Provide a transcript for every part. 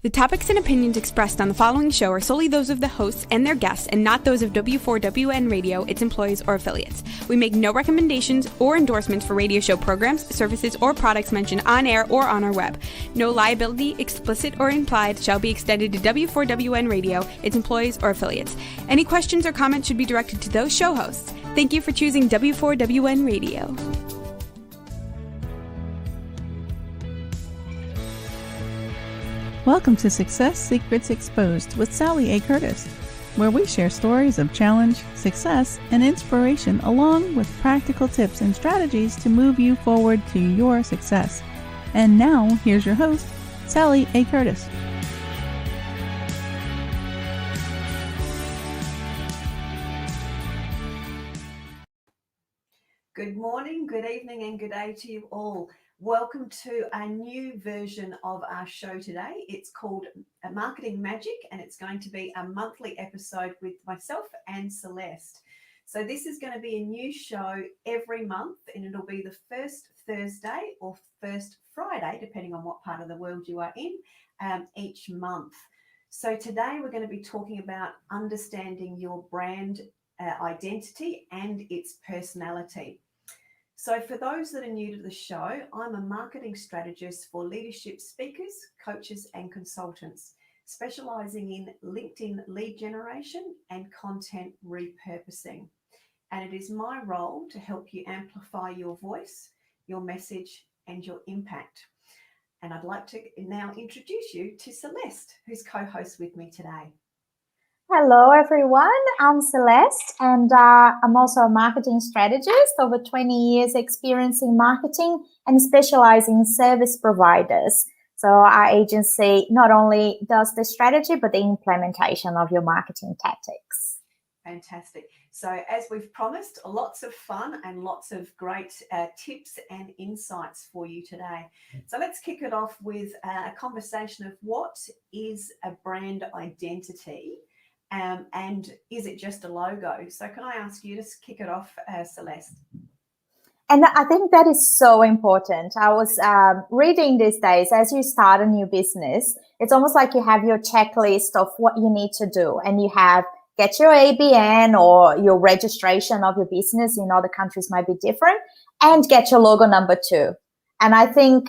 The topics and opinions expressed on the following show are solely those of the hosts and their guests and not those of W4WN Radio, its employees, or affiliates. We make no recommendations or endorsements for radio show programs, services, or products mentioned on air or on our web. No liability, explicit or implied, shall be extended to W4WN Radio, its employees, or affiliates. Any questions or comments should be directed to those show hosts. Thank you for choosing W4WN Radio. Welcome to Success Secrets Exposed with Sally A. Curtis, where we share stories of challenge, success, and inspiration along with practical tips and strategies to move you forward to your success. And now, here's your host, Sally A. Curtis. Good morning, good evening, and good day to you all. Welcome to a new version of our show today. It's called Marketing Magic, and it's going to be a monthly episode with myself and Celeste. So this is going to be a new show every month, and it'll be the first Thursday or first Friday, depending on what part of the world you are in, each month. So today we're going to be talking about understanding your brand identity and its personality. So for those that are new to the show, I'm a marketing strategist for leadership speakers, coaches, and consultants, specializing in LinkedIn lead generation and content repurposing. And it is my role to help you amplify your voice, your message, and your impact. And I'd like to now introduce you to Celeste, who's co-host with me today. Hello, everyone. I'm Celeste, and I'm also a marketing strategist, over 20 years experience in marketing and specializing in service providers. So our agency not only does the strategy, but the implementation of your marketing tactics. Fantastic. So as we've promised, lots of fun and lots of great tips and insights for you today. So let's kick it off with a conversation of what is a brand identity? And is it just a logo? So can I ask you to kick it off, Celeste? And I think that is so important. I was reading these days, as you start a new business, it's almost like you have your checklist of what you need to do. And you have get your ABN or your registration of your business. In other countries might be different. And get your logo number 2. And I think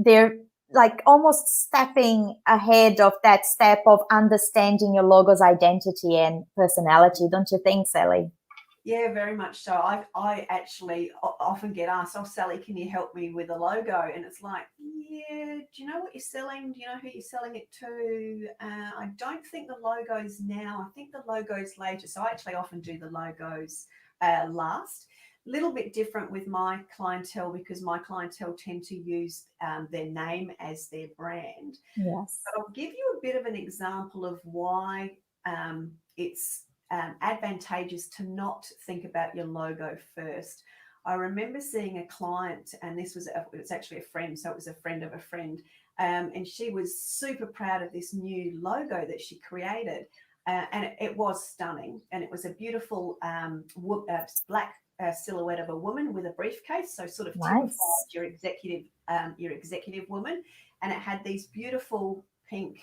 they're like almost stepping ahead of that step of understanding your logo's identity and personality. Don't you think, Sally? Yeah, very much so. I actually often get asked, oh, Sally, can you help me with a logo? And it's like, yeah, do you know what you're selling? Do you know who you're selling it to? I don't think the logo's now. I think the logo's later. So I actually often do the logos last. Little bit different with my clientele because my clientele tend to use their name as their brand. Yes. But I'll give you a bit of an example of why it's advantageous to not think about your logo first. I remember seeing a client, and it was actually a friend, so it was a friend of a friend, and she was super proud of this new logo that she created, and it was stunning, and it was a beautiful black silhouette of a woman with a briefcase, so sort of typified your executive woman, and it had these beautiful pink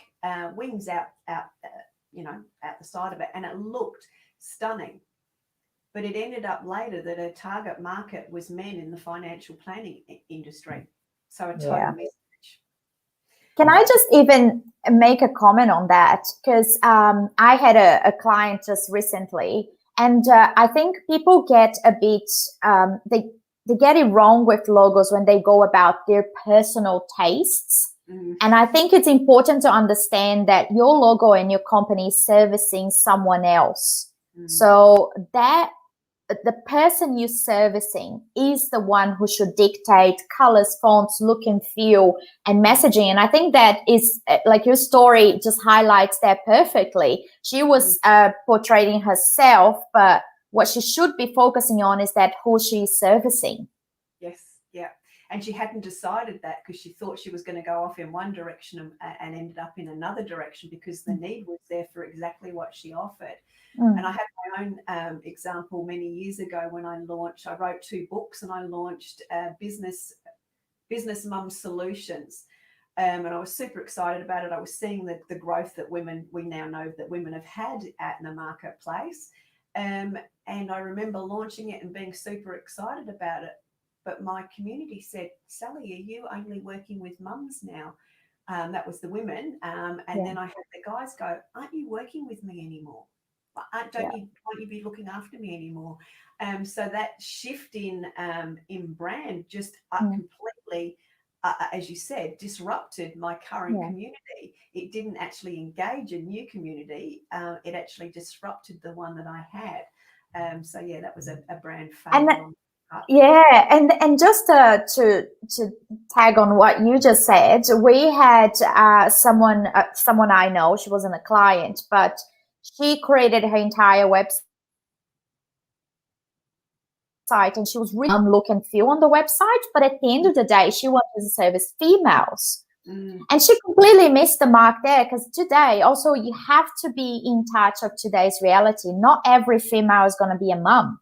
wings out the side of it, and it looked stunning. But it ended up later that her target market was men in the financial planning industry, so a total mismatch. Can I just even make a comment on that? Because I had a client just recently. And I think people get a bit, they get it wrong with logos when they go about their personal tastes. Mm. And I think it's important to understand that your logo and your company is servicing someone else. Mm. So that the person you're servicing is the one who should dictate colors, fonts, look and feel, and messaging. And I think that is like your story just highlights that perfectly. She was portraying herself, but what she should be focusing on is that who she's servicing. Yes, yeah. And she hadn't decided that because she thought she was going to go off in one direction and ended up in another direction because the need was there for exactly what she offered. Mm. And I had my own example many years ago when I wrote 2 books and I launched Business Mum Solutions. And I was super excited about it. I was seeing the growth that we now know that women have had in the marketplace. And I remember launching it and being super excited about it. But my community said, Sally, are you only working with mums now? That was the women. And then I had the guys go, aren't you working with me anymore? Won't you be looking after me anymore? So that shift in brand just completely, as you said, disrupted my current community. It didn't actually engage a new community. It actually disrupted the one that I had. So yeah, that was a brand failure. And just to tag on what you just said, we had someone I know. She wasn't a client, but she created her entire website, and she was really look and feel on the website. But at the end of the day, she wanted to service females. And she completely missed the mark there, because today also you have to be in touch of today's reality. Not every female is going to be a mom.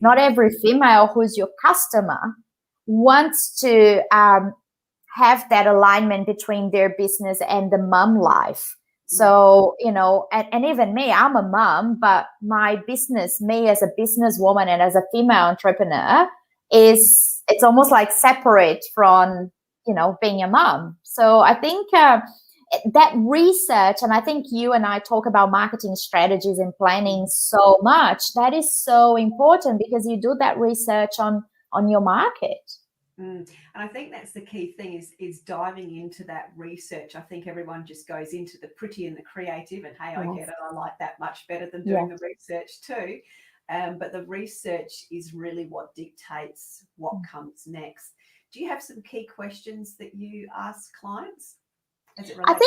Not every female who's your customer wants to have that alignment between their business and the mom life. So, and even me, I'm a mom, but my business, me as a businesswoman and as a female entrepreneur, it's almost like separate from, being a mom. So I think that research, and I think you and I talk about marketing strategies and planning so much, that is so important, because you do that research on your market. And I think that's the key thing is diving into that research. I think everyone just goes into the pretty and the creative and, hey, I get it, I like that much better than doing the research too. But the research is really what dictates what comes next. Do you have some key questions that you ask clients as it relates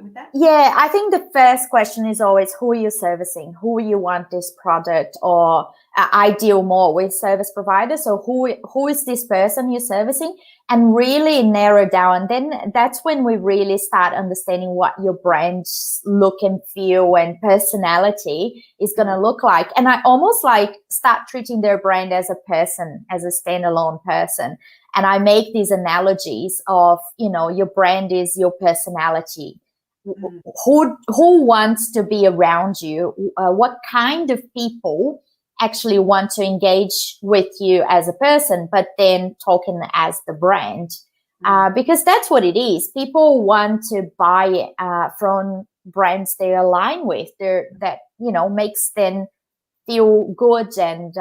with that? Yeah, I think the first question is always, who are you servicing? Who you want this product, or I deal more with service providers. So who is this person you're servicing, and really narrow down. And then that's when we really start understanding what your brand's look and feel and personality is going to look like. And I almost like start treating their brand as a person, as a standalone person. And I make these analogies of, your brand is your personality. Who wants to be around you? What kind of people actually want to engage with you as a person, but then talking as the brand? Because that's what it is. People want to buy from brands they align with, that makes them feel good and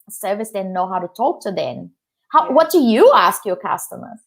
service them, know how to talk to them. What do you ask your customers?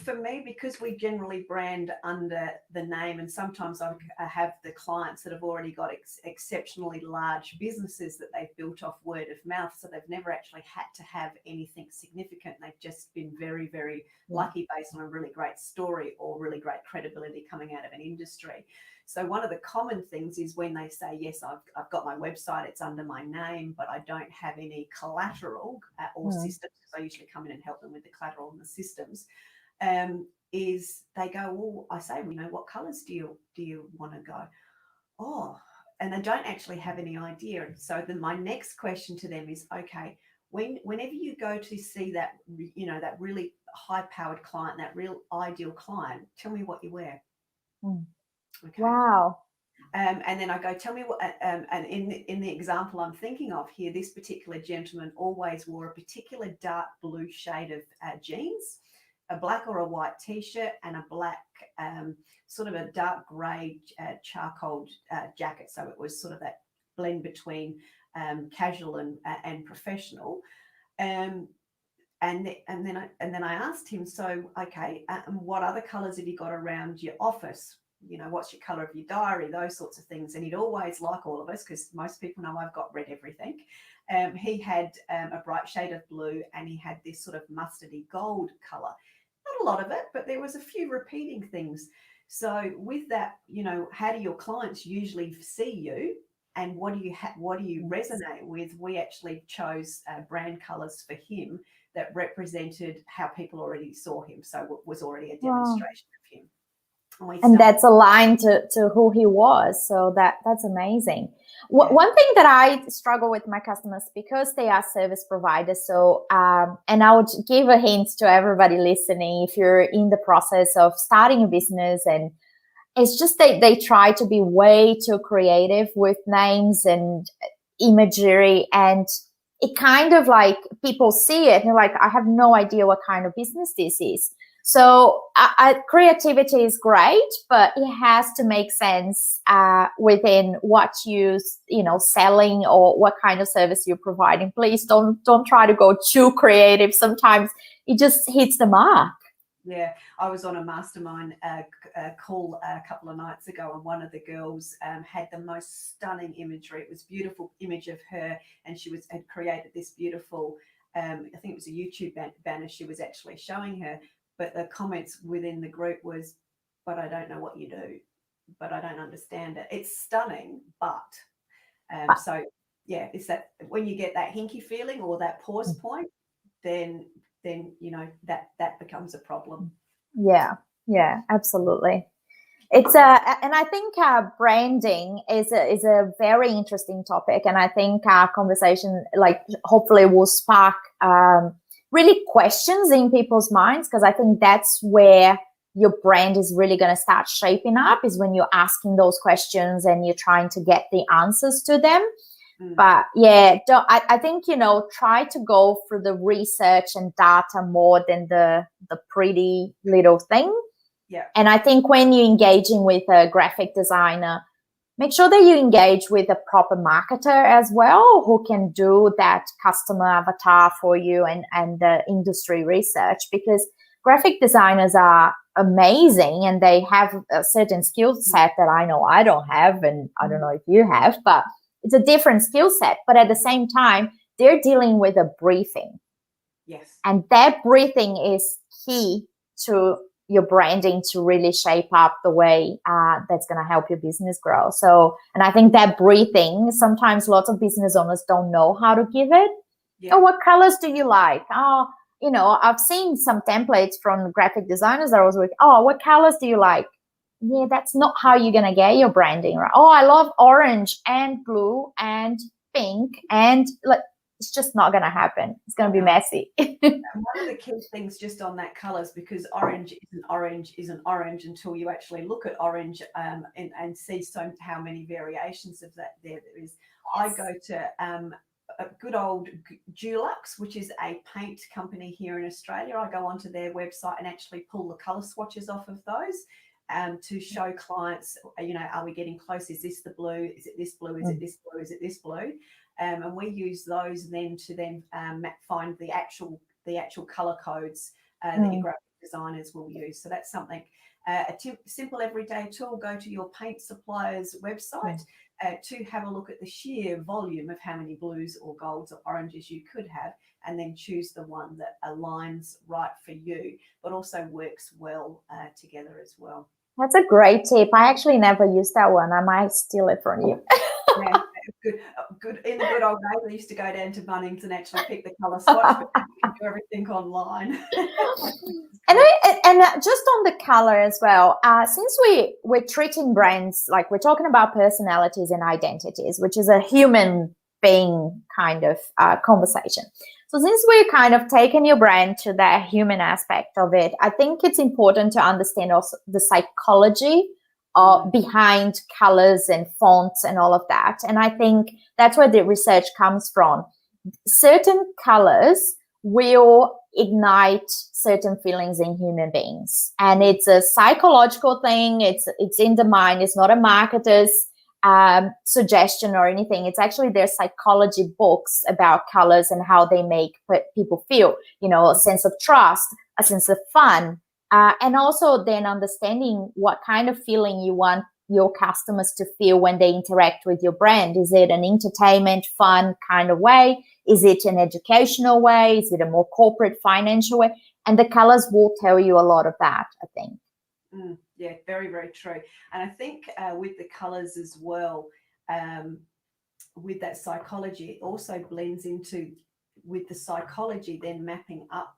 For me, because we generally brand under the name, and sometimes I have the clients that have already got exceptionally large businesses that they've built off word of mouth, so they've never actually had to have anything significant. They've just been very, very lucky based on a really great story or really great credibility coming out of an industry. So one of the common things is when they say, yes, I've got my website, it's under my name, but I don't have any collateral or systems, because I usually come in and help them with the collateral and the systems. Is they go, well, I say, what colours do you want to go? Oh, and they don't actually have any idea. So then my next question to them is, okay, whenever you go to see that, that really high-powered client, that real ideal client, tell me what you wear. Okay. Wow. And then I go, tell me what, and in the example I'm thinking of here, this particular gentleman always wore a particular dark blue shade of jeans, a black or a white t-shirt, and a black sort of a dark grey charcoal jacket. So it was sort of that blend between casual and professional. And then I asked him, so okay, what other colours have you got around your office? What's your colour of your diary? Those sorts of things. And he'd always, like all of us, because most people know I've got red everything. He had a bright shade of blue, and he had this sort of mustardy gold colour. Not a lot of it, but there was a few repeating things. So with that, how do your clients usually see you, and what do you resonate with? We actually chose brand colours for him that represented how people already saw him. So it was already a demonstration of him. and that's aligned to who he was. So that's amazing. One thing that I struggle with my customers, because they are service providers. So, and I would give a hint to everybody listening, if you're in the process of starting a business, and it's just they try to be way too creative with names and imagery, and it kind of like people see it and they're like, I have no idea what kind of business this is. So creativity is great, but it has to make sense within what you selling or what kind of service you're providing. Please don't try to go too creative. Sometimes it just hits the mark. Yeah, I was on a mastermind call a couple of nights ago, and one of the girls had the most stunning imagery. It was a beautiful image of her, and she had created this beautiful, I think it was a YouTube banner she was actually showing her. But the comments within the group was, but I don't know what you do, but I don't understand it. It's stunning, but so yeah, it's that when you get that hinky feeling or that pause point, then that becomes a problem. Yeah, absolutely. It's and I think branding is a very interesting topic, and I think our conversation, like, hopefully will spark really questions in people's minds, because I think that's where your brand is really going to start shaping up, is when you're asking those questions and you're trying to get the answers to them. But yeah, I think, try to go through the research and data more than the pretty little thing. Yeah. And I think when you're engaging with a graphic designer, make sure that you engage with a proper marketer as well, who can do that customer avatar for you and the industry research, because graphic designers are amazing and they have a certain skill set that I know I don't have, and I don't know if you have, but it's a different skill set. But at the same time, they're dealing with a briefing. Yes. And that briefing is key to your branding to really shape up the way that's going to help your business grow. So, and I think that briefing, sometimes lots of business owners don't know how to give it. Yeah. Oh, what colors do you like? Oh, I've seen some templates from graphic designers that I was like, oh, what colors do you like? Yeah, that's not how you're going to get your branding, right? Oh, I love orange and blue and pink, and like, it's just not going to happen. It's going to be messy. And one of the key things just on that colours, because orange isn't orange until you actually look at orange and see how many variations of that there is. Yes. I go to a good old Dulux, which is a paint company here in Australia. I go onto their website and actually pull the colour swatches off of those. To show clients, are we getting close? Is this the blue? Is it this blue? Is it this blue? Is it this blue? And we use those then to find the actual color codes that your graphic designers will use. So that's something, a simple everyday tool. Go to your paint supplier's website to have a look at the sheer volume of how many blues or golds or oranges you could have, and then choose the one that aligns right for you, but also works well together as well. That's a great tip. I actually never used that one. I might steal it from you. Yeah, good. In the good old days, I used to go down to Bunnings and actually pick the colour swatch, but you can do everything online. and just on the color as well, since we're treating brands, like, we're talking about personalities and identities, which is a human being kind of conversation. So since we're kind of taking your brand to that human aspect of it, I think it's important to understand also the psychology behind colors and fonts and all of that. And I think that's where the research comes from. Certain colors will ignite certain feelings in human beings. And it's a psychological thing. It's in the mind. It's not a marketer's suggestion or anything. It's actually their psychology books about colors and how they make people feel, a sense of trust, a sense of fun, and also then understanding what kind of feeling you want your customers to feel when they interact with your brand. Is it an entertainment, fun kind of way? Is it an educational way? Is it a more corporate, financial way? And the colors will tell you a lot of that, I think. Yeah, very, very true. And I think with the colours as well, with that psychology, it also blends into with the psychology then mapping up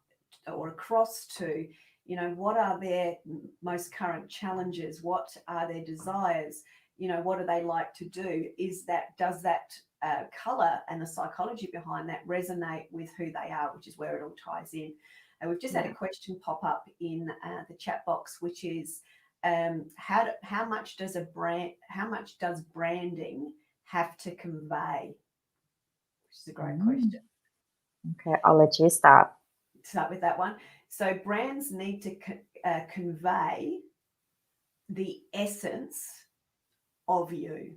or across to You know, what are their most current challenges? What are their desires? You know, what do they like to do? Does that color and the psychology behind that resonate with who they are, which is where it all ties in. And we've just had a question pop up in the chat box, which is how much does branding have to convey? Which is a great question. Okay, I'll let you start with that one. So brands need to convey the essence of you.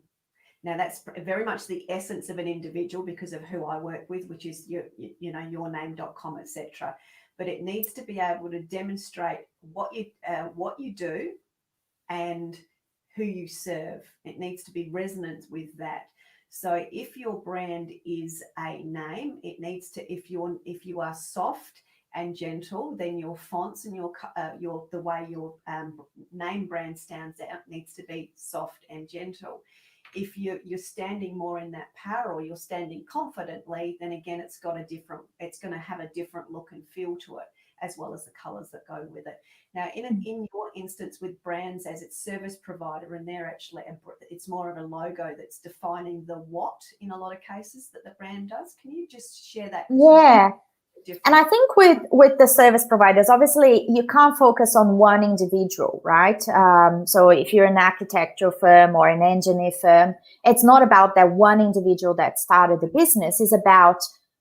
Now, that's very much the essence of an individual because of who I work with, which is yourname.com, etc. But it needs to be able to demonstrate what you do and who you serve. It needs to be resonant with that. So if your brand is a name, it needs to, if you are soft and gentle, then your fonts and the way your name brand stands out needs to be soft and gentle. If you're standing more in that power, or you're standing confidently, then again it's going to have a different look and feel to it, as well as the colors that go with it. Now, in your instance with brands as its service provider, and they're actually it's more of a logo that's defining the what in a lot of cases that the brand does. Can you just share that? Yeah. And I think with the service providers, obviously you can't focus on one individual, right? So if you're an architectural firm or an engineer firm, it's not about that one individual that started the business. It's about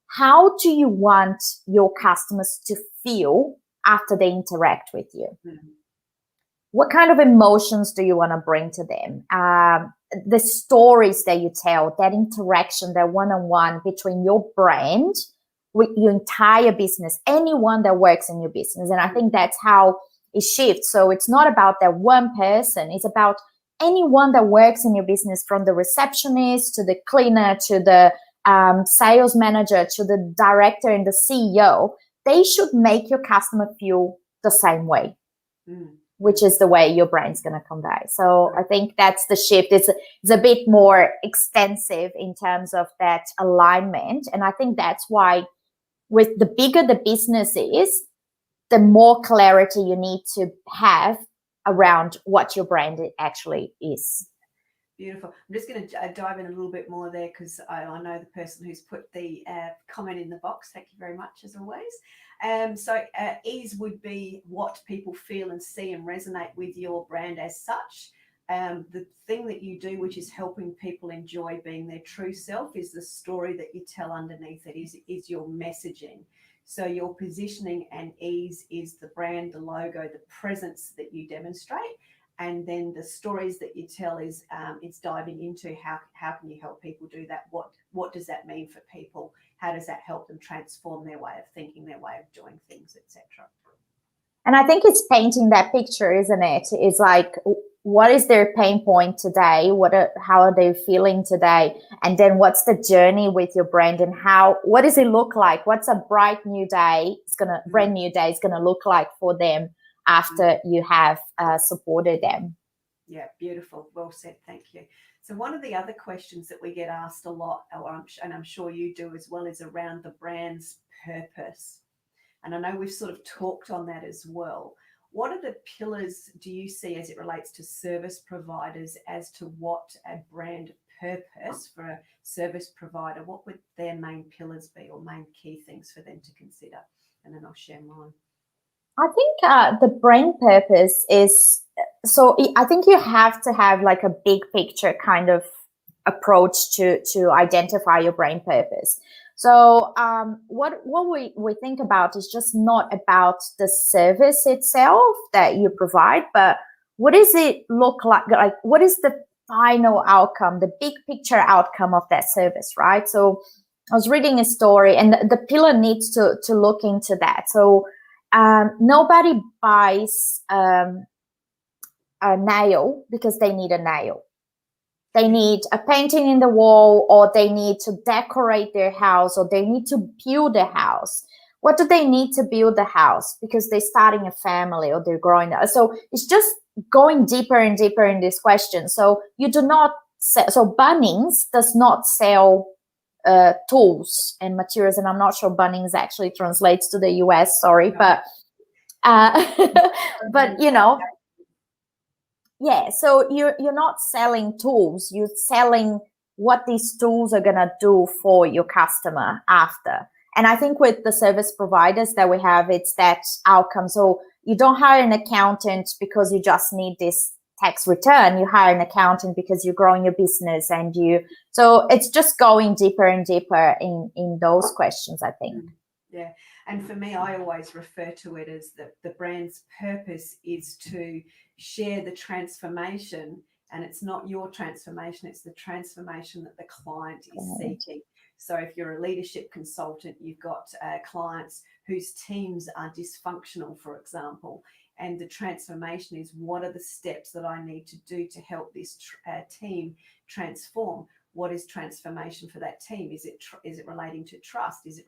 how do you want your customers to feel after they interact with you? Mm-hmm. What kind of emotions do you want to bring to them? The stories that you tell, that interaction, that one-on-one between your brand with your entire business, anyone that works in your business. And I think that's how it shifts. So it's not about that one person. It's about anyone that works in your business, from the receptionist to the cleaner to the sales manager to the director and the CEO. They should make your customer feel the same way, which is the way your brand's going to convey. So I think that's the shift. It's a bit more extensive in terms of that alignment. And I think that's why with the bigger the business is, the more clarity you need to have around what your brand actually is. Beautiful. I'm just going to dive in a little bit more there, because I know the person who's put the comment in the box. Thank you very much, as always. So ease would be what people feel and see and resonate with your brand as such. The thing that you do, which is helping people enjoy being their true self, is the story that you tell underneath it, is your messaging. So your positioning and ease is the brand, the logo, the presence that you demonstrate. And then the stories that you tell is it's diving into how can you help people do that? What does that mean for people? How does that help them transform their way of thinking, their way of doing things, etc.? And I think it's painting that picture, isn't it? It's like, what is their pain point today? How are they feeling today? And then what's the journey with your brand, and what does it look like? What's a bright new day? Brand new day is gonna look like for them after you have supported them. Yeah, beautiful. Well said. Thank you. So one of the other questions that we get asked a lot, and I'm sure you do as well, is around the brand's purpose. And I know we've sort of talked on that as well. What are the pillars do you see as it relates to service providers as to what a brand purpose for a service provider, what would their main pillars be, or main key things for them to consider? And then I'll share mine. I think the brand purpose is, so I think you have to have like a big picture kind of approach to identify your brand purpose. So what we think about is just not about the service itself that you provide, but what does it look like? Like, what is the final outcome, the big picture outcome of that service, right? So I was reading a story, and the pillar needs to look into that. So nobody buys a nail because they need a nail. They need a painting in the wall, or they need to decorate their house, or they need to build a house. What do they need to build the house? Because they're starting a family or they're growing up. So it's just going deeper and deeper in this question. So you do not sell, so Bunnings does not sell tools and materials, and I'm not sure Bunnings actually translates to the US, sorry, but But yeah, so you're not selling tools, you're selling what these tools are going to do for your customer after. And I think with the service providers that we have, it's that outcome. So you don't hire an accountant because you just need this tax return. You hire an accountant because you're growing your business, so it's just going deeper and deeper in those questions, I think. Yeah. And for me, I always refer to it as the brand's purpose is to share the transformation, and it's not your transformation, it's the transformation that the client is seeking. So if you're a leadership consultant, you've got clients whose teams are dysfunctional, for example, and the transformation is, what are the steps that I need to do to help this team transform? What is transformation for that team? Is it relating to trust? Is it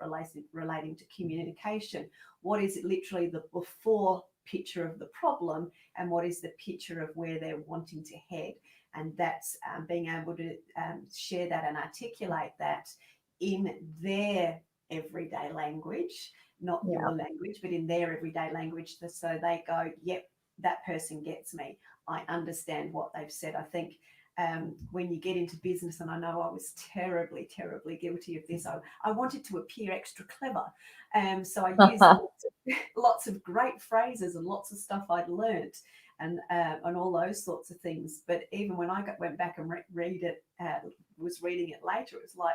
relating to communication? What is it literally the before picture of the problem, and what is the picture of where they're wanting to head? And that's being able to share that and articulate that in their everyday language, not your language, but in their everyday language, so they go, yep, that person gets me. I understand what they've said. I think when you get into business, and I know I was terribly, terribly guilty of this, I wanted to appear extra clever. So I used lots of great phrases and lots of stuff I'd learnt and all those sorts of things. But even when I went back and was reading it later, it was like,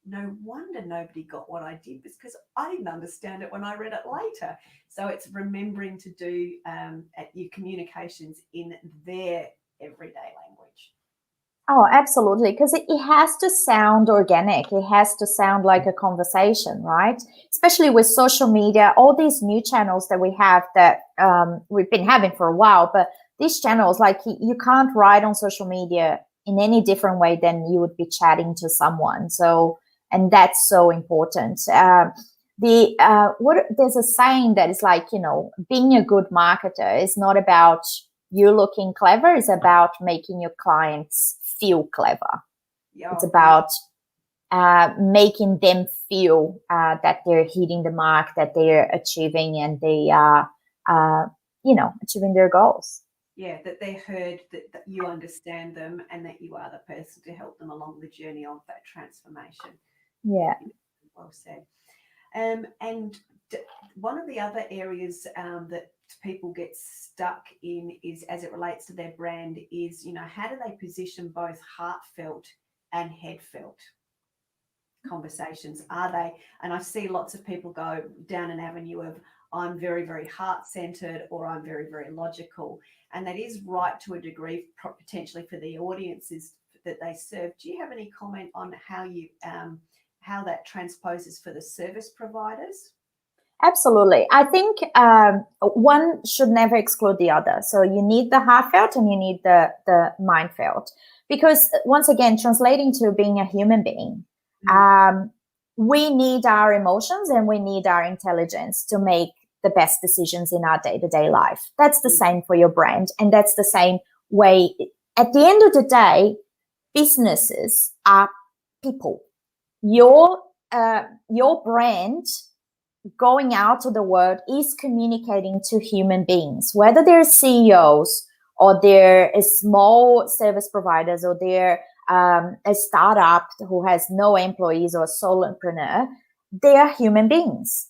no wonder nobody got what I did, because I didn't understand it when I read it later. So it's remembering to do your communications in their everyday language. Oh, absolutely. Because it has to sound organic. It has to sound like a conversation, right? Especially with social media, all these new channels that we have that we've been having for a while. But these channels, like, you can't write on social media in any different way than you would be chatting to someone. So, and that's so important. There's a saying that is like, being a good marketer is not about you looking clever. It's about making your clients feel clever. It's about making them feel that they're hitting the mark, that they're achieving, and they are, achieving their goals. Yeah, that they're heard, that you understand them, and that you are the person to help them along the journey of that transformation. Yeah. Well said. And one of the other areas that people get stuck in is, as it relates to their brand, is, how do they position both heartfelt and headfelt conversations? Are they, and I see lots of people go down an avenue of, I'm very, very heart-centered, or I'm very, very logical. And that is right to a degree, potentially, for the audiences that they serve. Do you have any comment on how that transposes for the service providers? Absolutely. I think one should never exclude the other. So you need the heartfelt and you need the mindfelt, because once again, translating to being a human being, we need our emotions and we need our intelligence to make the best decisions in our day-to-day life. That's the same for your brand, and that's the same way. At the end of the day, businesses are people. Your brand going out to the world is communicating to human beings, whether they're CEOs or they're a small service providers or they're a startup who has no employees or a solopreneur. They are human beings.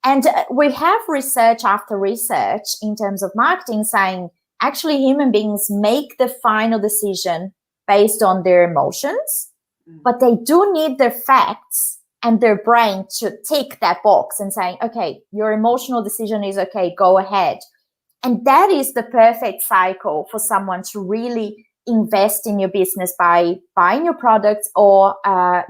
And we have research after research in terms of marketing saying actually human beings make the final decision based on their emotions, but they do need the facts and their brain to tick that box and saying, okay, your emotional decision is okay, go ahead. And that is the perfect cycle for someone to really invest in your business by buying your products or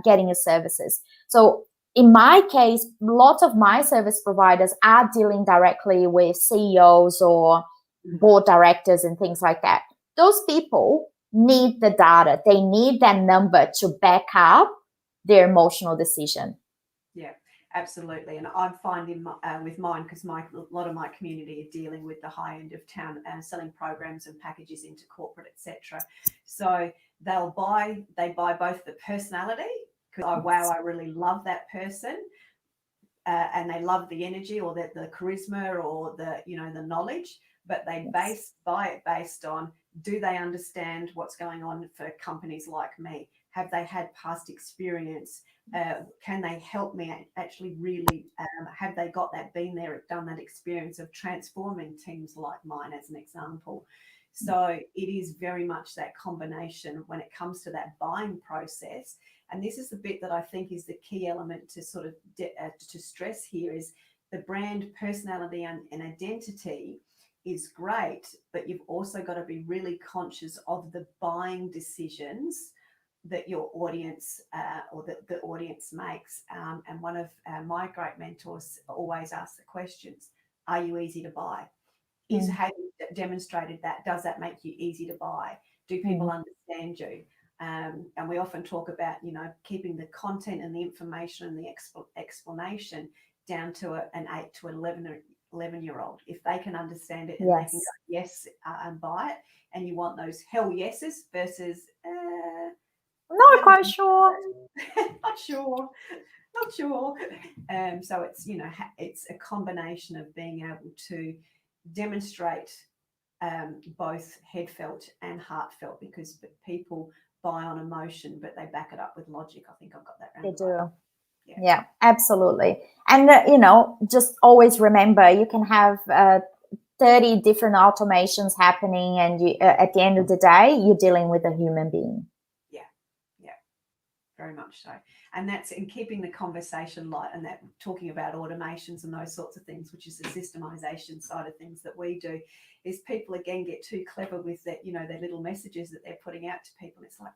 getting your services. So in my case, lots of my service providers are dealing directly with CEOs or board directors and things like that. Those people need the data. They need that number to back up their emotional decision. Yeah, absolutely. And I'm finding with mine, because a lot of my community are dealing with the high end of town and selling programs and packages into corporate, etc. So they buy both the personality, because I really love that person, and they love the energy or the charisma or the knowledge, but they buy it based on, do they understand what's going on for companies like me? Have they had past experience? Can they help me actually really, have they been there, done that experience of transforming teams like mine, as an example? So it is very much that combination when it comes to that buying process. And this is the bit that I think is the key element to sort of to stress here, is the brand personality and identity is great, but you've also got to be really conscious of the buying decisions that your audience or that the audience makes. And one of my great mentors always asks the questions: are you easy to buy? Have you demonstrated that? Does that make you easy to buy? Do people understand you? And we often talk about, keeping the content and the information and the explanation down to an 8 to 11-year-old. If they can understand it and they can go yes and buy it, and you want those hell yeses versus not quite sure. not sure. So it's, it's a combination of being able to demonstrate both headfelt and heartfelt, because people buy on emotion, but they back it up with logic. I think I've got that right. They do. Yeah, absolutely. And, just always remember, you can have 30 different automations happening, and at the end of the day, you're dealing with a human being. Yeah, very much so. And that's in keeping the conversation light, and that talking about automations and those sorts of things, which is the systemization side of things that we do, is people again get too clever with that, their little messages that they're putting out to people. It's like,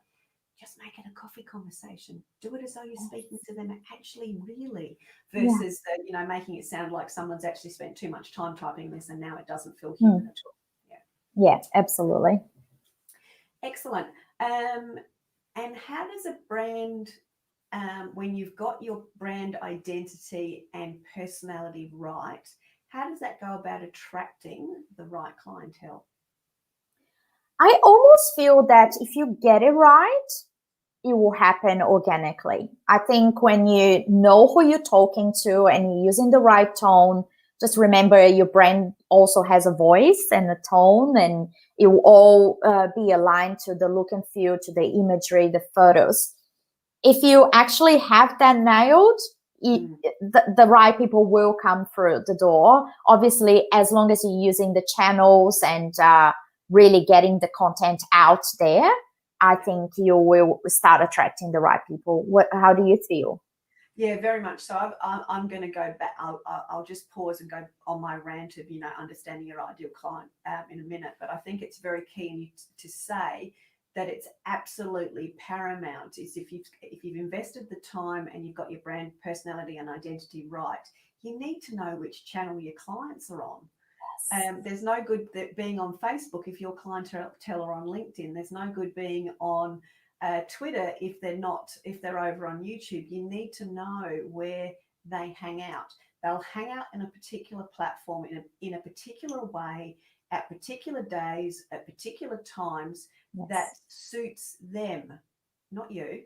just make it a coffee conversation. Do it as though you're speaking to them actually really, versus making it sound like someone's actually spent too much time typing this and now it doesn't feel human at all. Yeah, absolutely. Excellent. And how does a brand, when you've got your brand identity and personality right, how does that go about attracting the right clientele? I almost feel that if you get it right, it will happen organically. I think when you know who you're talking to and you're using the right tone, just remember your brand also has a voice and a tone, and it will all be aligned to the look and feel, to the imagery, the photos. If you actually have that nailed, the right people will come through the door. Obviously, as long as you're using the channels and really getting the content out there, I think you will start attracting the right people. How do you feel? Yeah, very much so. I'm going to go back. I'll just pause and go on my rant of, understanding your ideal client in a minute. But I think it's very key to say that it's absolutely paramount is if you've invested the time and you've got your brand personality and identity right, you need to know which channel your clients are on. There's no good being on Facebook if your clientele are on LinkedIn. There's no good being on Twitter if they're over on YouTube. You need to know where they hang out. They'll hang out in a particular platform in a particular way at particular days at particular times. That suits them, not you.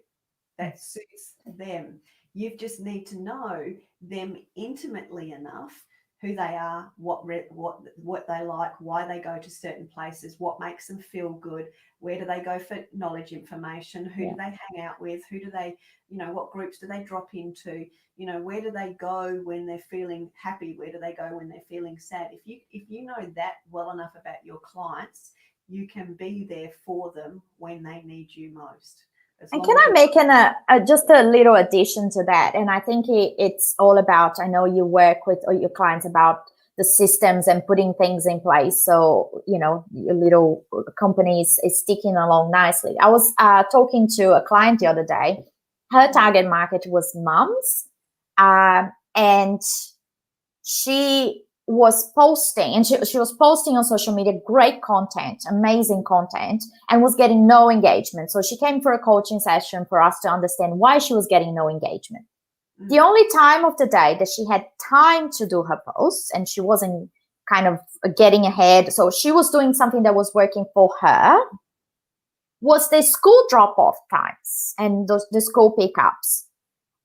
That suits them. You just need to know them intimately enough, who they are, what they like, why they go to certain places, what makes them feel good, where do they go for knowledge information, who do they hang out with, who do they, what groups do they drop into, where do they go when they're feeling happy, where do they go when they're feeling sad. If you know that well enough about your clients, you can be there for them when they need you most. And can I make just a little addition to that? And I think it's all about, I know you work with your clients about the systems and putting things in place. So, your little company is sticking along nicely. I was talking to a client the other day. Her target market was moms. And she was posting, and she was posting on social media great content, amazing content, and was getting no engagement. So she came for a coaching session for us to understand why she was getting no engagement. The only time of the day that she had time to do her posts, and she wasn't kind of getting ahead, so she was doing something that was working for her, was the school drop-off times and the school pickups.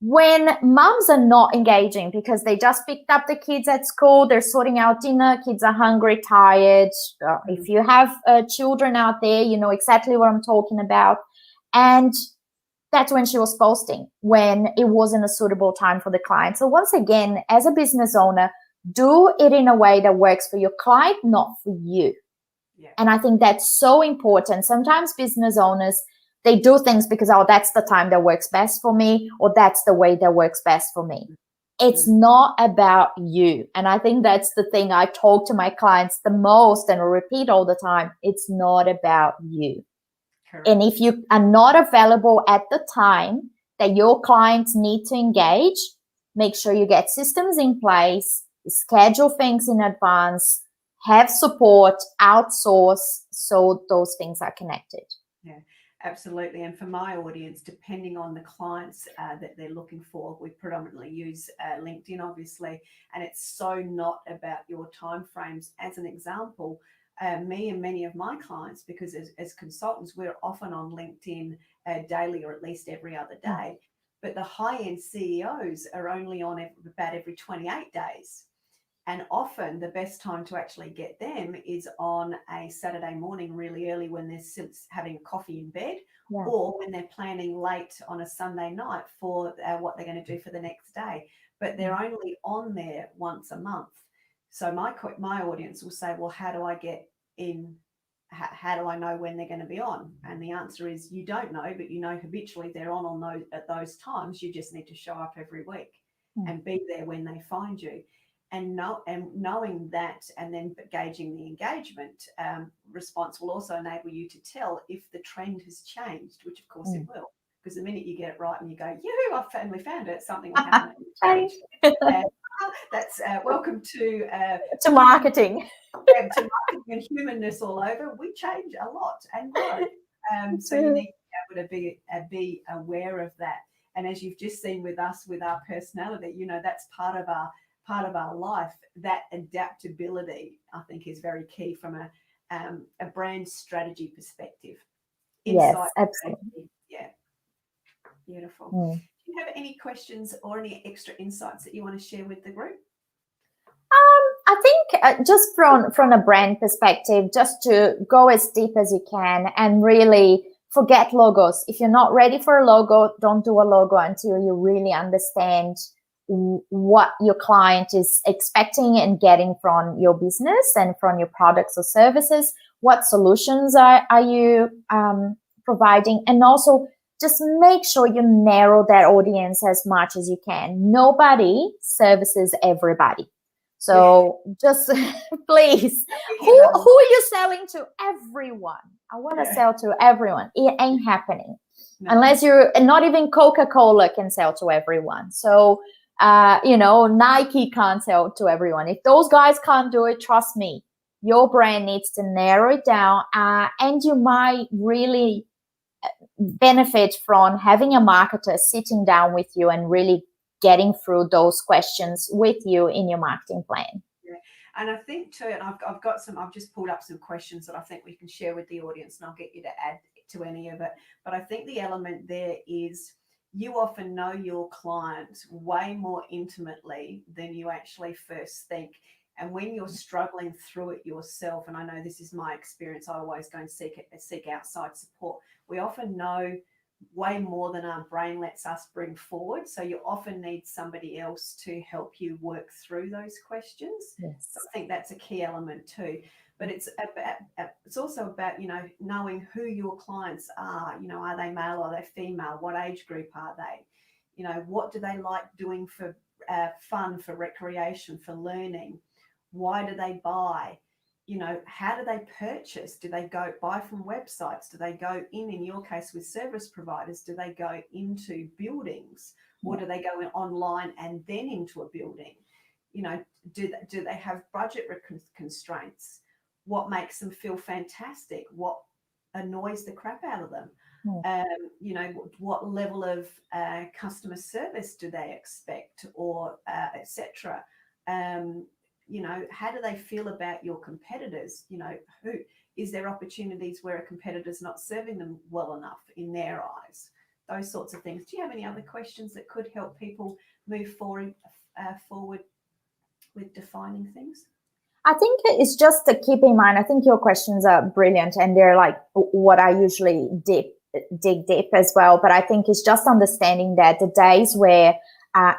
when moms are not engaging because they just picked up the kids at school, they're sorting out dinner, kids are hungry, tired. If you have children out there, you know exactly what I'm talking about. And that's when she was posting, when it wasn't a suitable time for the client. So once again, as a business owner, do it in a way that works for your client, not for you. Yeah. And I think that's so important. Sometimes business owners, they do things because, oh, that's the time that works best for me, or that's the way that works best for me. It's not about you. And I think that's the thing I talk to my clients the most and repeat all the time. It's not about you. Correct. And if you are not available at the time that your clients need to engage, make sure you get systems in place, schedule things in advance, have support, outsource, so those things are connected. Yeah. Absolutely. And for my audience, depending on the clients that they're looking for, we predominantly use LinkedIn, obviously, and it's so not about your timeframes. As an example, me and many of my clients, because as consultants, we're often on LinkedIn daily or at least every other day, but the high-end CEOs are only on about every 28 days. And often the best time to actually get them is on a Saturday morning really early when they're having coffee in bed, or when they're planning late on a Sunday night for what they're going to do for the next day. But they're only on there once a month. So my audience will say, well, how do I get in? How do I know when they're going to be on? And the answer is you don't know, but you know habitually they're on those at those times. You just need to show up every week and be there when they find you. And knowing that, and then gauging the engagement response will also enable you to tell if the trend has changed, which of course it will, because the minute you get it right and you go, "Yoo, I finally found it," something will happen. That's welcome to marketing. To marketing and humanness all over. We change a lot and grow, so you need to be able to be aware of that. And as you've just seen with us, with our personality, you know, that's part of our life. That adaptability, I think, is very key from a brand strategy perspective. Yes, absolutely. Strategy. Yeah, beautiful. Do you have any questions or any extra insights that you want to share with the group? I think just from a brand perspective, just to go as deep as you can and really forget logos. If you're not ready for a logo, don't do a logo until you really understand what your client is expecting and getting from your business and from your products or services. What solutions are you providing? And also just make sure you narrow that audience as much as you can. Nobody services everybody. So just please, who are you selling to? Everyone. I want to sell to everyone. It ain't happening. No. Unless you're, and not even Coca-Cola can sell to everyone. So, Nike can't sell to everyone. If those guys can't do it, trust me, your brand needs to narrow it down. And you might really benefit from having a marketer sitting down with you and really getting through those questions with you in your marketing plan. Yeah. And I think too, and I've just pulled up some questions that I think we can share with the audience, and I'll get you to add to any of it. But I think the element there is you often know your client way more intimately than you actually first think. And when you're struggling through it yourself, and I know this is my experience, I always go and seek outside support. We often know way more than our brain lets us bring forward. So you often need somebody else to help you work through those questions. Yes. So I think that's a key element too. But it's also about, knowing who your clients are. Are they male or are they female? What age group are they? What do they like doing for fun, for recreation, for learning? Why do they buy? How do they purchase? Do they go buy from websites? Do they go in your case with service providers, do they go into buildings, or do they go in online and then into a building? Do they have budget constraints? What makes them feel fantastic? What annoys the crap out of them? What level of customer service do they expect, or etc. How do they feel about your competitors? Who is there opportunities where a competitor's not serving them well enough in their eyes? those sorts of things. Do you have any other questions that could help people move forward with defining things? I think it's just to keep in mind, I think your questions are brilliant and they're like what I usually dig deep as well. But I think it's just understanding that the days where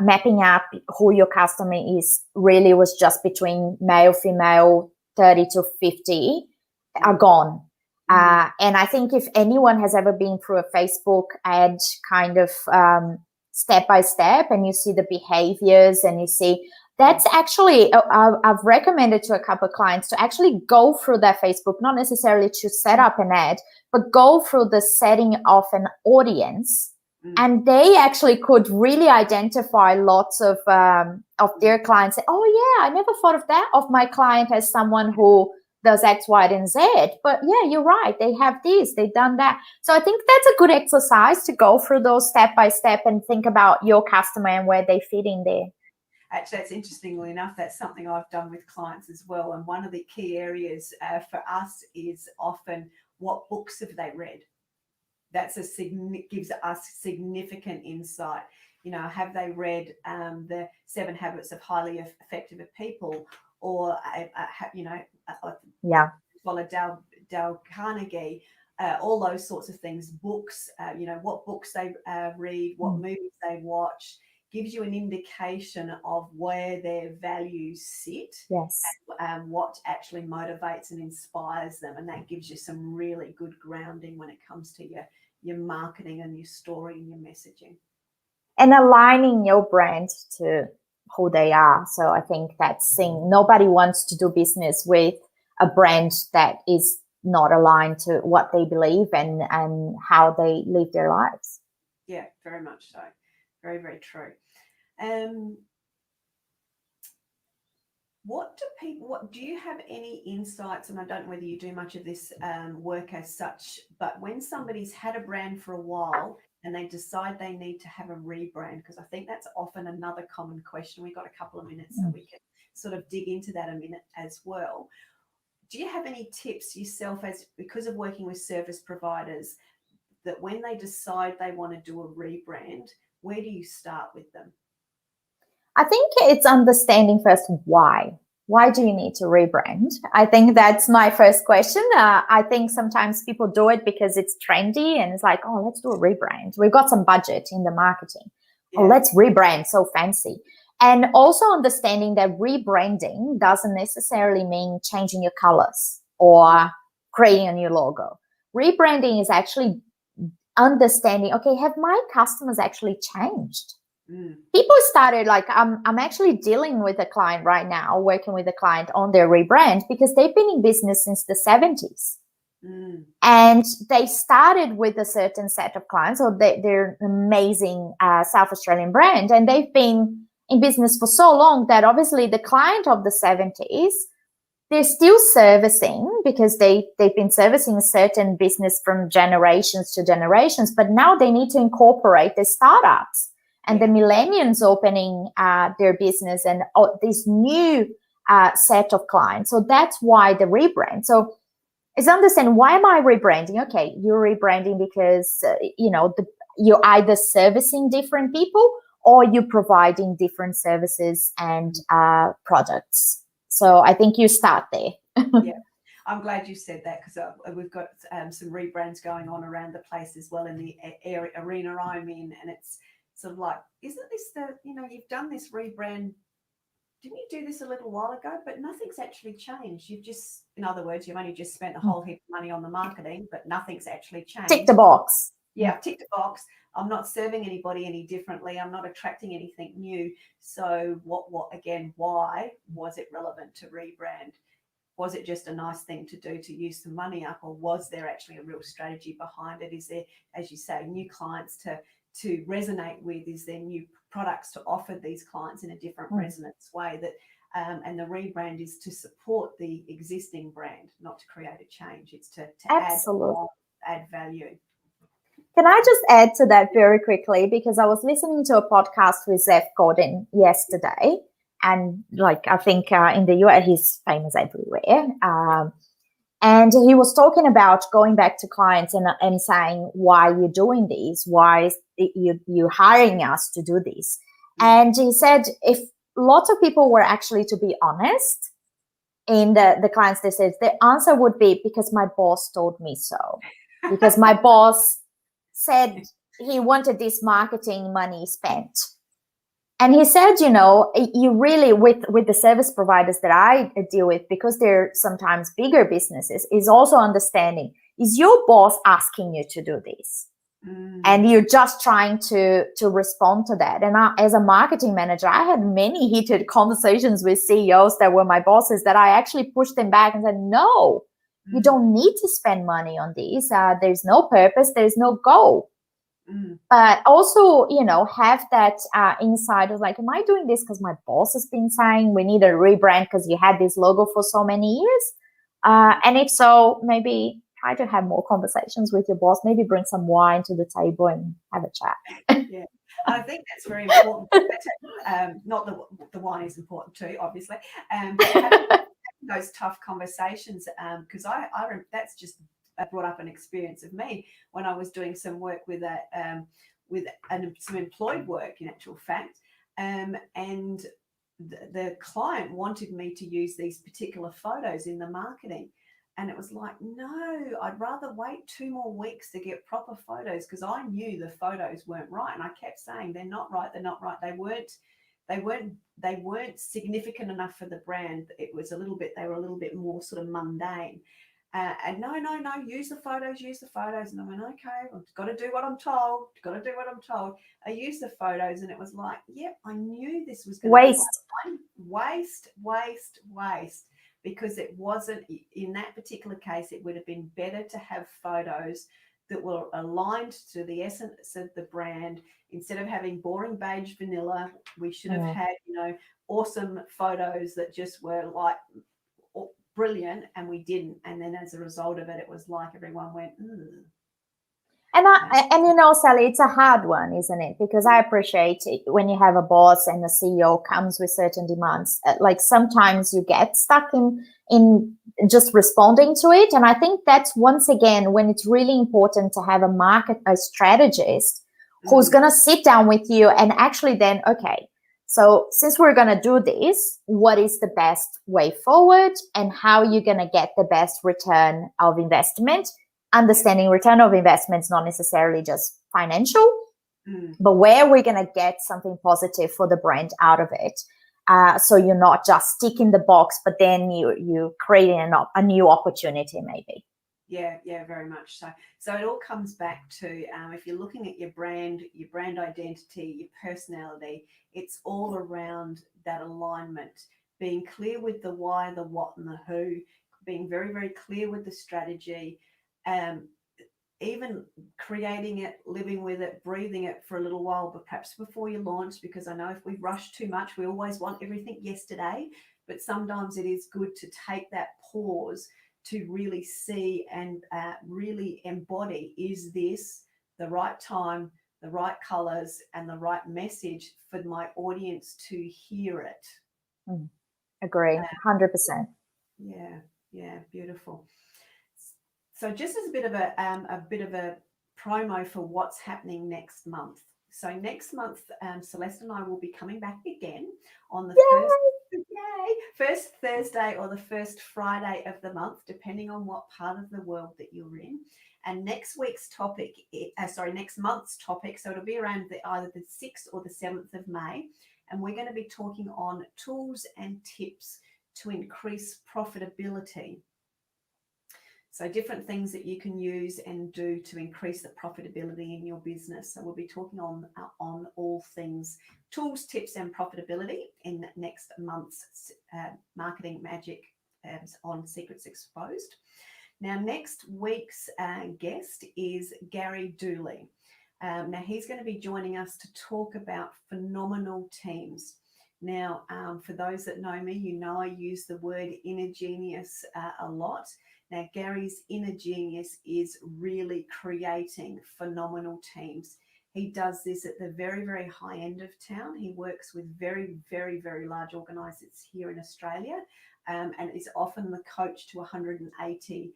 mapping out who your customer is really was just between male, female, 30 to 50 are gone. And I think if anyone has ever been through a Facebook ad kind of step by step and you see the behaviors and you see that's actually, I've recommended to a couple of clients to actually go through their Facebook, not necessarily to set up an ad, but go through the setting of an audience. And they actually could really identify lots of their clients. Say, oh yeah, I never thought of that, of my client as someone who does X, Y, and Z. But yeah, you're right. They have this, they've done that. So I think that's a good exercise to go through those step by step and think about your customer and where they fit in there. Actually, that's interestingly enough, that's something I've done with clients as well. And one of the key areas for us is often what books have they read? That's gives us significant insight. You know, have they read the 7 Habits of Highly Effective People, or follow Dale Carnegie, all those sorts of things. Books, what books they read, what movies they watch. Gives you an indication of where their values sit. Yes. And what actually motivates and inspires them. And that gives you some really good grounding when it comes to your marketing and your story and your messaging. And aligning your brand to who they are. So I think that's thing. Nobody wants to do business with a brand that is not aligned to what they believe and how they live their lives. Yeah, very much so. Very, very true. What do you have any insights, and I don't know whether you do much of this work as such, but when somebody's had a brand for a while and they decide they need to have a rebrand, because I think that's often another common question. We've got a couple of minutes so we can sort of dig into that a minute as well. Do you have any tips yourself, because of working with service providers, that when they decide they want to do a rebrand, where do you start with them? I think it's understanding first why. Why do you need to rebrand? I think that's my first question. I think sometimes people do it because it's trendy and it's like, oh, let's do a rebrand. We've got some budget in the marketing. Yeah. Oh, let's rebrand, so fancy. And also understanding that rebranding doesn't necessarily mean changing your colors or creating a new logo. Rebranding is actually understanding, okay, have my customers actually changed? People started like, I'm actually dealing with a client right now, working with a client on their rebrand because they've been in business since the 70s. And they started with a certain set of clients, so they're an amazing South Australian brand. And they've been in business for so long that obviously the client of the 70s, they're still servicing because they've been servicing a certain business from generations to generations, but now they need to incorporate the startups and the millennials opening their business and this new set of clients. So that's why the rebrand. So it's understand, why am I rebranding? Okay, you're rebranding because, you're either servicing different people or you're providing different services and products. So I think you start there. Yeah, I'm glad you said that because we've got some rebrands going on around the place as well in the arena I'm in, and it's sort of like, isn't this you've done this rebrand? Didn't you do this a little while ago? But nothing's actually changed. In other words, you've only just spent a whole heap of money on the marketing, but nothing's actually changed. Tick the box. Yeah, tick the box. I'm not serving anybody any differently. I'm not attracting anything new. So why was it relevant to rebrand? Was it just a nice thing to do to use some money up, or was there actually a real strategy behind it? Is there, as you say, new clients to resonate with? Is there new products to offer these clients in a different resonance way? That and the rebrand is to support the existing brand, not to create a change. It's to add value. Can I just add to that very quickly? Because I was listening to a podcast with Zeph Gordon yesterday, and I think in the US he's famous everywhere. And he was talking about going back to clients and saying, why are you doing these? Why is you hiring us to do this? And he said, if lots of people were actually to be honest in the clients, they said the answer would be because my boss told me so. Because my boss said he wanted this marketing money spent. And he said, you really, with the service providers that I deal with, because they're sometimes bigger businesses, is also understanding, is your boss asking you to do this? And you're just trying to respond to that. And as a marketing manager, I had many heated conversations with CEOs that were my bosses that I actually pushed them back and said, no, you don't need to spend money on these. There's no purpose. There's no goal. But also, have that insight of like, am I doing this because my boss has been saying we need a rebrand because you had this logo for so many years? And if so, maybe try to have more conversations with your boss, maybe bring some wine to the table and have a chat. Yeah, I think that's very important. Not the wine is important too, obviously, but having those tough conversations, because I that's just brought up an experience of me when I was doing some work with some employed work, in actual fact, and the client wanted me to use these particular photos in the marketing. And it was like, no, I'd rather wait 2 more weeks to get proper photos, because I knew the photos weren't right. And I kept saying, they're not right. They're not right. They weren't significant enough for the brand. They were a little bit more sort of mundane. And no, use the photos. And I went, okay, I've got to do what I'm told. I used the photos, and it was like, yep, I knew this was going to waste. Because it wasn't, in that particular case, it would have been better to have photos that were aligned to the essence of the brand. Instead of having boring beige vanilla, we should have had, awesome photos that just were like brilliant, and we didn't. And then as a result of it, it was like everyone went, ugh. And Sally, it's a hard one, isn't it? Because I appreciate it when you have a boss and a CEO comes with certain demands. Like sometimes you get stuck in just responding to it. And I think that's once again when it's really important to have a strategist who's going to sit down with you and actually then, okay, so since we're going to do this, what is the best way forward and how you're going to get the best return of investment? Understanding return of investments, not necessarily just financial, but where we're going to get something positive for the brand out of it. So you're not just ticking the box, but then you're creating a new opportunity maybe. Yeah, very much so. So it all comes back to if you're looking at your brand identity, your personality, it's all around that alignment, being clear with the why, the what, and the who, being very, very clear with the strategy. Even creating it, living with it, breathing it for a little while, but perhaps before you launch, because I know if we rush too much, we always want everything yesterday, but sometimes it is good to take that pause to really see and really embody, is this the right time, the right colors, and the right message for my audience to hear it? Agree, 100%. Yeah, beautiful. So just as a bit of a promo for what's happening next month. So next month, Celeste and I will be coming back again on the first Thursday or the first Friday of the month, depending on what part of the world that you're in. And next month's topic, so it'll be around either the 6th or the 7th of May. And we're going to be talking on tools and tips to increase profitability. So different things that you can use and do to increase the profitability in your business. So we'll be talking on all things tools, tips, and profitability in next month's Marketing Magic on Secrets Exposed. Now, next week's guest is Gary Dooley. Now, he's going to be joining us to talk about phenomenal teams. Now, for those that know me, I use the word inner genius a lot. Now, Gary's inner genius is really creating phenomenal teams. He does this at the very, very high end of town. He works with very, very, very large organisations here in Australia, and is often the coach to 180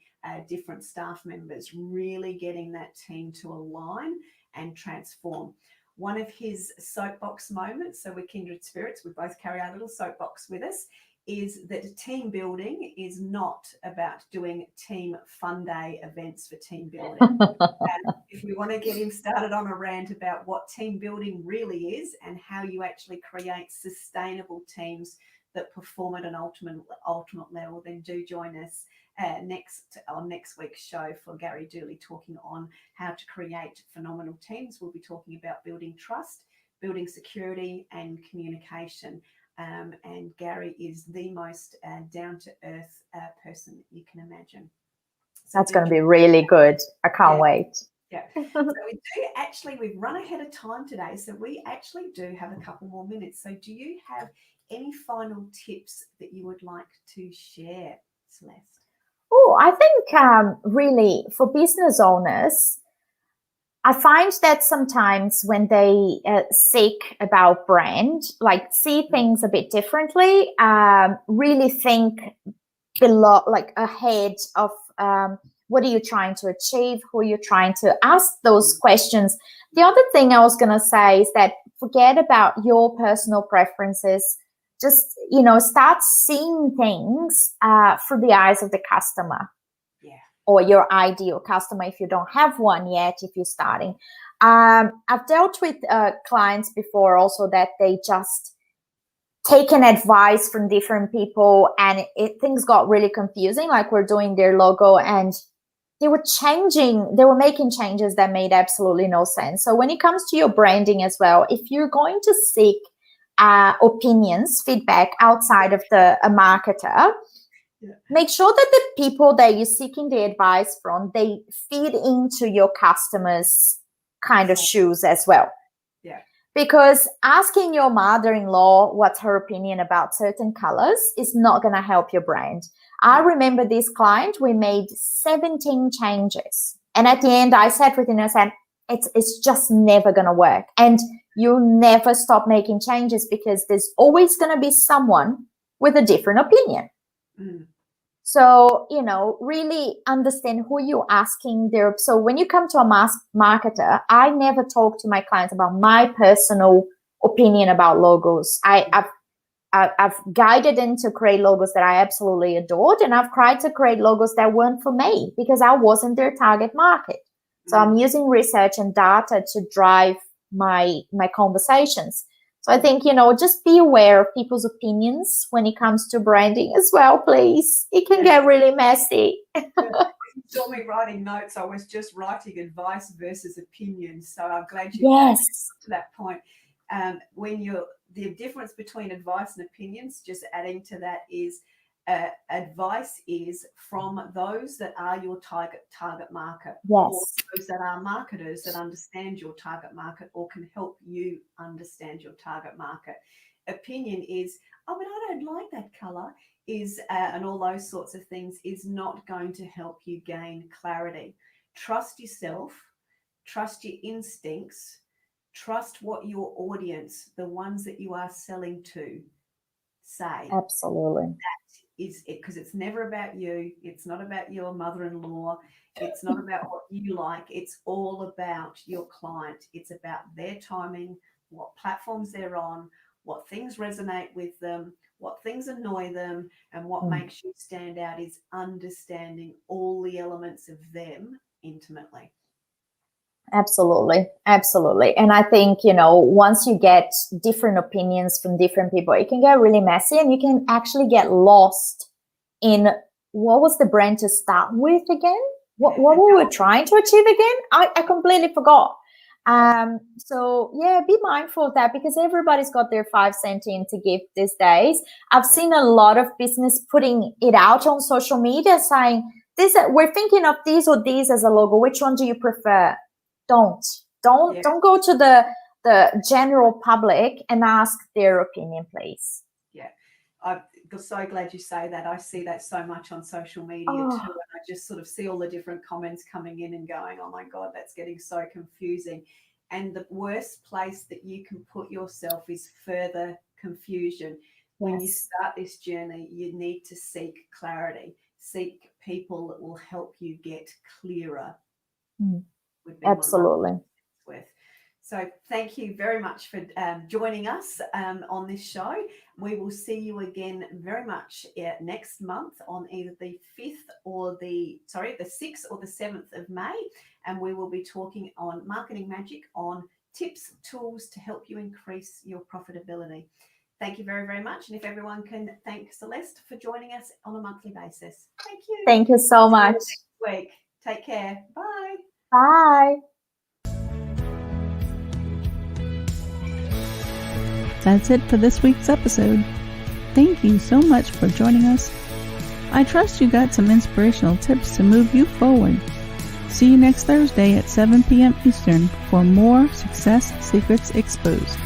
different staff members, really getting that team to align and transform. One of his soapbox moments, so we're kindred spirits, we both carry our little soapbox with us, is that team building is not about doing team fun day events for team building. And if we want to get him started on a rant about what team building really is and how you actually create sustainable teams that perform at an ultimate level, then do join us next week's show for Gary Dooley talking on how to create phenomenal teams. We'll be talking about building trust, building security and communication. And Gary is the most down-to-earth person you can imagine. So that's going to be really good. I can't wait. Yeah. So we've run ahead of time today, so we actually do have a couple more minutes. So do you have any final tips that you would like to share, Celeste? Oh, I think really for business owners, I find that sometimes when they seek about brand, like see things a bit differently, really think below, like ahead of what are you trying to achieve, who you're trying to ask those questions. The other thing I was going to say is that forget about your personal preferences. Just, start seeing things through the eyes of the customer. Or your ideal customer if you don't have one yet, if you're starting. I've dealt with clients before also that they just taken advice from different people and things got really confusing, like we're doing their logo and they were making changes that made absolutely no sense. So when it comes to your branding as well, if you're going to seek opinions, feedback outside of a marketer, make sure that the people that you're seeking the advice from, they feed into your customers' kind of shoes as well. Yeah. Because asking your mother-in-law what's her opinion about certain colors is not going to help your brand. I remember this client, we made 17 changes. And at the end, I sat with him and I said, it's just never going to work. And you'll never stop making changes because there's always going to be someone with a different opinion. So, really understand who you're asking there. So when you come to a mass marketer, I never talk to my clients about my personal opinion about logos. I've guided them to create logos that I absolutely adored, and I've tried to create logos that weren't for me because I wasn't their target market. So I'm using research and data to drive my conversations. So I think, just be aware of people's opinions when it comes to branding as well, please. It can get really messy. You saw me writing notes. I was just writing advice versus opinions. So I'm glad you came to that point. The difference between advice and opinions, just adding to that, is advice is from those that are your target market, or those that are marketers that understand your target market or can help you understand your target market. Opinion is, but I don't like that color, and all those sorts of things is not going to help you gain clarity. Trust yourself, trust your instincts, trust what your audience, the ones that you are selling to, say. Absolutely. That is it, because it's never about you. It's not about your mother-in-law. It's not about what you like. It's all about your client. It's about their timing, what platforms they're on, what things resonate with them, what things annoy them, and what makes you stand out is understanding all the elements of them intimately. Absolutely. And I think, once you get different opinions from different people, it can get really messy and you can actually get lost in what was the brand to start with again? What were we trying to achieve again? I completely forgot. So be mindful of that because everybody's got their 5 cents in to give these days. I've seen a lot of business putting it out on social media saying, we're thinking of these or these as a logo. Which one do you prefer? Don't go to the general public and ask their opinion, please. Yeah, I'm so glad you say that. I see that so much on social media too, and I just sort of see all the different comments coming in and going, oh my God, that's getting so confusing. And the worst place that you can put yourself is further confusion. When you start this journey, you need to seek clarity. Seek people that will help you get clearer. Absolutely. So thank you very much for joining us on this show. We will see you again very much next month on either the 6th or the 7th of May. And we will be talking on Marketing Magic, on tips, tools to help you increase your profitability. Thank you very, very much. And if everyone can thank Celeste for joining us on a monthly basis. Thank you. Thank you so much. See you next week. Take care. Bye. Bye. That's it for this week's episode. Thank you so much for joining us. I trust you got some inspirational tips to move you forward. See you next Thursday at 7 p.m. Eastern for more Success Secrets Exposed.